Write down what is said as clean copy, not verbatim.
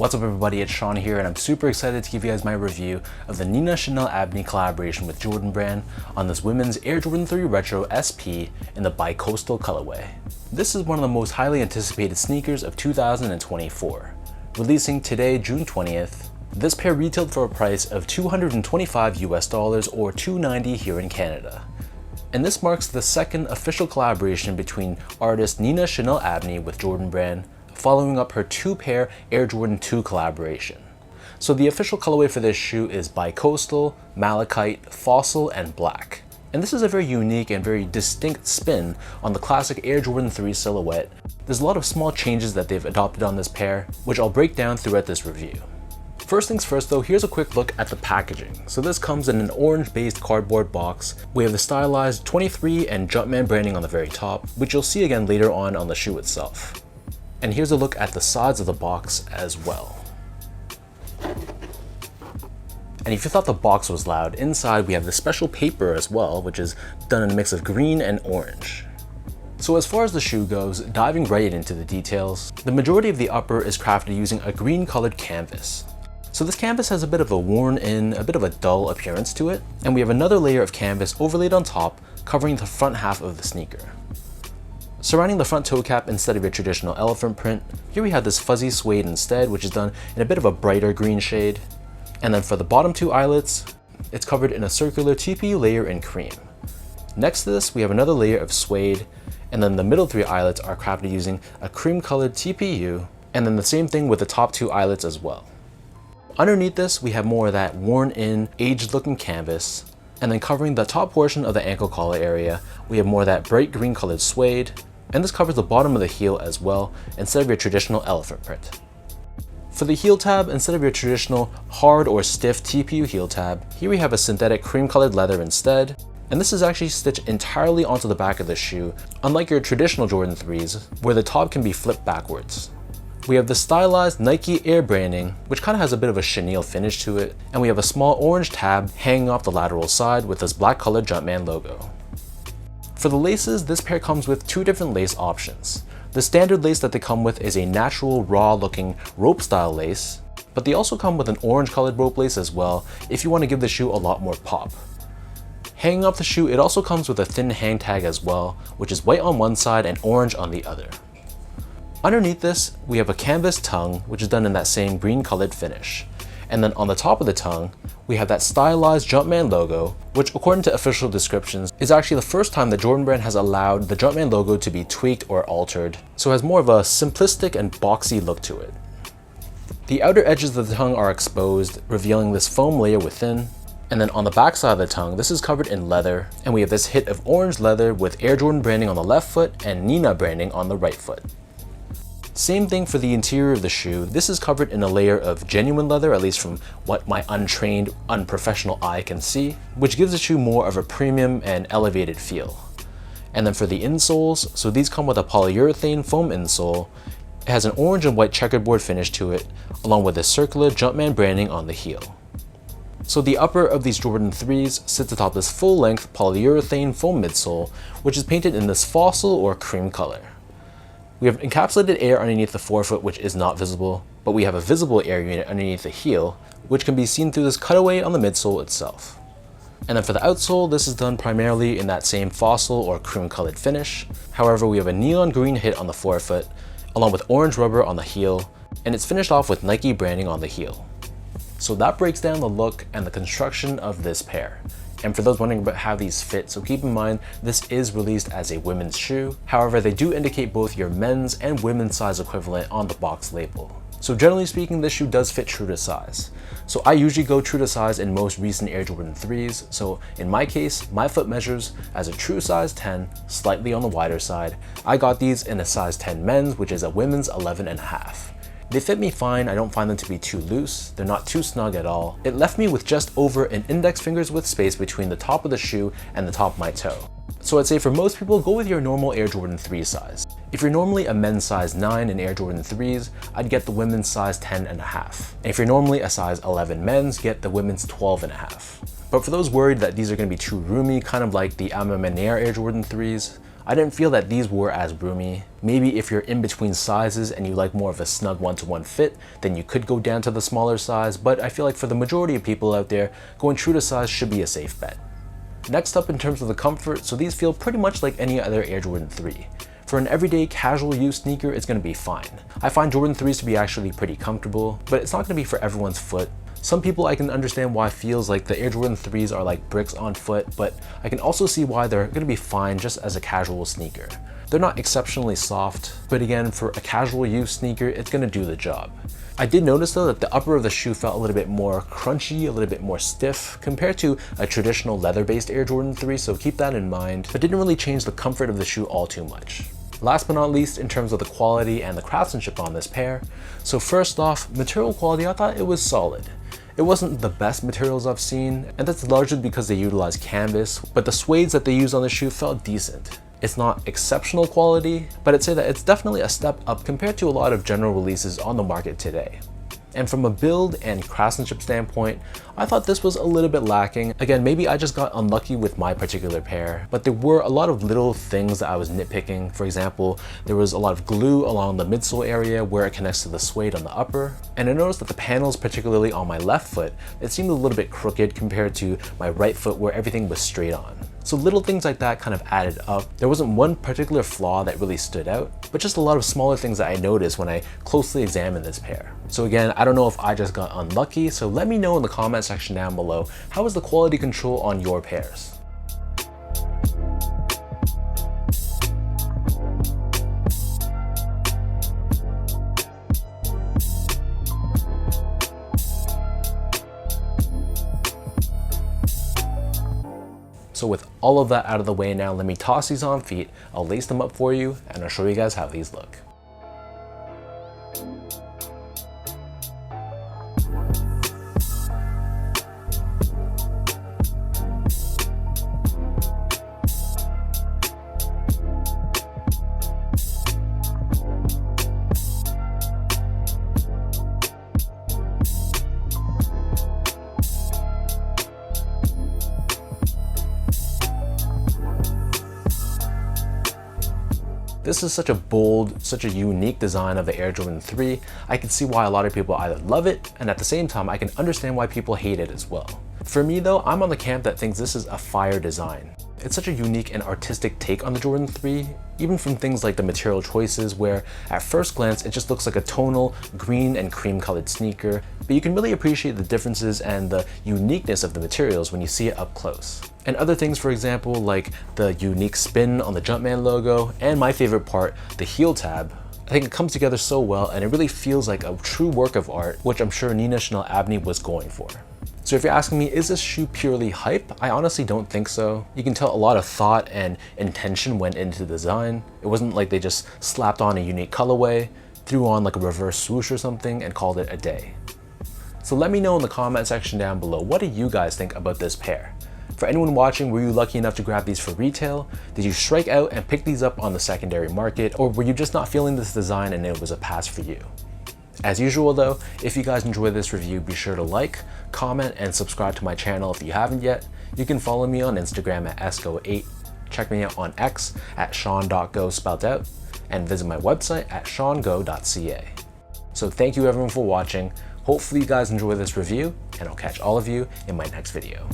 What's up everybody, it's Sean here and I'm super excited to give you guys my review of the Nina Chanel Abney collaboration with Jordan Brand on this women's Air Jordan 3 Retro SP in the Bicoastal colorway. This is one of the most highly anticipated sneakers of 2024. Releasing today, June 20th, this pair retailed for a price of $225 US or $290 here in Canada. And this marks the second official collaboration between artist Nina Chanel Abney with Jordan Brand, following up her two-pair Air Jordan 2 collaboration. So the official colorway for this shoe is Bicoastal, Malachite, Fossil, and Black. And this is a very unique and very distinct spin on the classic Air Jordan 3 silhouette. There's a lot of small changes that they've adopted on this pair, which I'll break down throughout this review. First things first though, here's a quick look at the packaging. So this comes in an orange-based cardboard box. We have the stylized 23 and Jumpman branding on the very top, which you'll see again later on the shoe itself. And here's a look at the sides of the box as well. And if you thought the box was loud, inside we have the special paper as well, which is done in a mix of green and orange. So as far as the shoe goes, diving right into the details, the majority of the upper is crafted using a green colored canvas. So this canvas has a bit of a worn in, a bit of a dull appearance to it, and we have another layer of canvas overlaid on top, covering the front half of the sneaker. Surrounding the front toe cap, instead of your traditional elephant print, here we have this fuzzy suede instead, which is done in a bit of a brighter green shade. And then for the bottom two eyelets, it's covered in a circular TPU layer in cream. Next to this, we have another layer of suede, and then the middle three eyelets are crafted using a cream colored TPU, and then the same thing with the top two eyelets as well. Underneath this, we have more of that worn in, aged looking canvas, and then covering the top portion of the ankle collar area, we have more of that bright green colored suede, and this covers the bottom of the heel as well, instead of your traditional elephant print. For the heel tab, instead of your traditional hard or stiff TPU heel tab, here we have a synthetic cream colored leather instead, and this is actually stitched entirely onto the back of the shoe, unlike your traditional Jordan 3s, where the top can be flipped backwards. We have the stylized Nike Air branding, which kind of has a bit of a chenille finish to it, and we have a small orange tab hanging off the lateral side with this black colored Jumpman logo. For the laces, this pair comes with two different lace options. The standard lace that they come with is a natural raw looking rope style lace, but they also come with an orange colored rope lace as well if you want to give the shoe a lot more pop. Hanging off the shoe, it also comes with a thin hang tag as well, which is white on one side and orange on the other. Underneath this, we have a canvas tongue, which is done in that same green colored finish. And then on the top of the tongue, we have that stylized Jumpman logo, which according to official descriptions, is actually the first time that Jordan Brand has allowed the Jumpman logo to be tweaked or altered, so it has more of a simplistic and boxy look to it. The outer edges of the tongue are exposed, revealing this foam layer within. And then on the back side of the tongue, this is covered in leather, and we have this hit of orange leather with Air Jordan branding on the left foot and Nina branding on the right foot. Same thing for the interior of the shoe. This is covered in a layer of genuine leather, at least from what my untrained, unprofessional eye can see, which gives the shoe more of a premium and elevated feel. And then for the insoles, so these come with a polyurethane foam insole. It has an orange and white checkerboard finish to it, along with a circular Jumpman branding on the heel. So the upper of these Jordan 3s sits atop this full-length polyurethane foam midsole, which is painted in this fossil or cream color. We have encapsulated air underneath the forefoot, which is not visible, but we have a visible air unit underneath the heel, which can be seen through this cutaway on the midsole itself. And then for the outsole, this is done primarily in that same fossil or cream colored finish. However, we have a neon green hit on the forefoot, along with orange rubber on the heel, and it's finished off with Nike branding on the heel. So that breaks down the look and the construction of this pair. And for those wondering about how these fit, so keep in mind, this is released as a women's shoe. However, they do indicate both your men's and women's size equivalent on the box label. So generally speaking, this shoe does fit true to size. So I usually go true to size in most recent Air Jordan 3s. So in my case, my foot measures as a true size 10, slightly on the wider side. I got these in a size 10 men's, which is a women's 11.5. They fit me fine. I don't find them to be too loose. They're not too snug at all. It left me with just over an index finger's width space between the top of the shoe and the top of my toe. So I'd say for most people, go with your normal Air Jordan 3 size. If you're normally a men's size 9 in Air Jordan 3s, I'd get the women's size 10.5. And if you're normally a size 11 men's, get the women's 12.5. But for those worried that these are going to be too roomy, kind of like the Abney Air Jordan 3s, I didn't feel that these were as roomy. Maybe if you're in between sizes and you like more of a snug one-to-one fit, then you could go down to the smaller size, but I feel like for the majority of people out there, going true to size should be a safe bet. Next up in terms of the comfort, so these feel pretty much like any other Air Jordan 3. For an everyday casual use sneaker, it's going to be fine. I find Jordan 3s to be actually pretty comfortable, but it's not going to be for everyone's foot. Some people I can understand why feels like the Air Jordan 3s are like bricks on foot, but I can also see why they're going to be fine just as a casual sneaker. They're not exceptionally soft, but again, for a casual use sneaker, it's going to do the job. I did notice though that the upper of the shoe felt a little bit more crunchy, a little bit more stiff compared to a traditional leather-based Air Jordan 3, so keep that in mind, but didn't really change the comfort of the shoe all too much. Last but not least, in terms of the quality and the craftsmanship on this pair, so first off, material quality, I thought it was solid. It wasn't the best materials I've seen, and that's largely because they utilize canvas, but the suedes that they used on the shoe felt decent. It's not exceptional quality, but I'd say that it's definitely a step up compared to a lot of general releases on the market today. And from a build and craftsmanship standpoint, I thought this was a little bit lacking. Again, maybe I just got unlucky with my particular pair, but there were a lot of little things that I was nitpicking. For example, there was a lot of glue along the midsole area where it connects to the suede on the upper. And I noticed that the panels, particularly on my left foot, it seemed a little bit crooked compared to my right foot where everything was straight on. So little things like that kind of added up. There wasn't one particular flaw that really stood out, but just a lot of smaller things that I noticed when I closely examined this pair. So again, I don't know if I just got unlucky, so let me know in the comment section down below, how is the quality control on your pairs? So with all of that out of the way now, let me toss these on feet, I'll lace them up for you, and I'll show you guys how these look. This is such a bold, such a unique design of the Air Jordan 3. I can see why a lot of people either love it, and at the same time, I can understand why people hate it as well. For me though, I'm on the camp that thinks this is a fire design. It's such a unique and artistic take on the Jordan 3, even from things like the material choices where at first glance it just looks like a tonal green and cream colored sneaker, but you can really appreciate the differences and the uniqueness of the materials when you see it up close. And other things, for example, like the unique spin on the Jumpman logo, and my favorite part, the heel tab. I think it comes together so well and it really feels like a true work of art, which I'm sure Nina Chanel Abney was going for. So if you're asking me, is this shoe purely hype? I honestly don't think so. You can tell a lot of thought and intention went into the design. It wasn't like they just slapped on a unique colorway, threw on like a reverse swoosh or something, and called it a day. So let me know in the comment section down below, what do you guys think about this pair? For anyone watching, were you lucky enough to grab these for retail? Did you strike out and pick these up on the secondary market, or were you just not feeling this design and it was a pass for you? As usual though, if you guys enjoyed this review, be sure to like, comment, and subscribe to my channel if you haven't yet. You can follow me on Instagram at esco8, check me out on X at sean.go spelled out, and visit my website at seango.ca. So thank you everyone for watching. Hopefully you guys enjoy this review, and I'll catch all of you in my next video.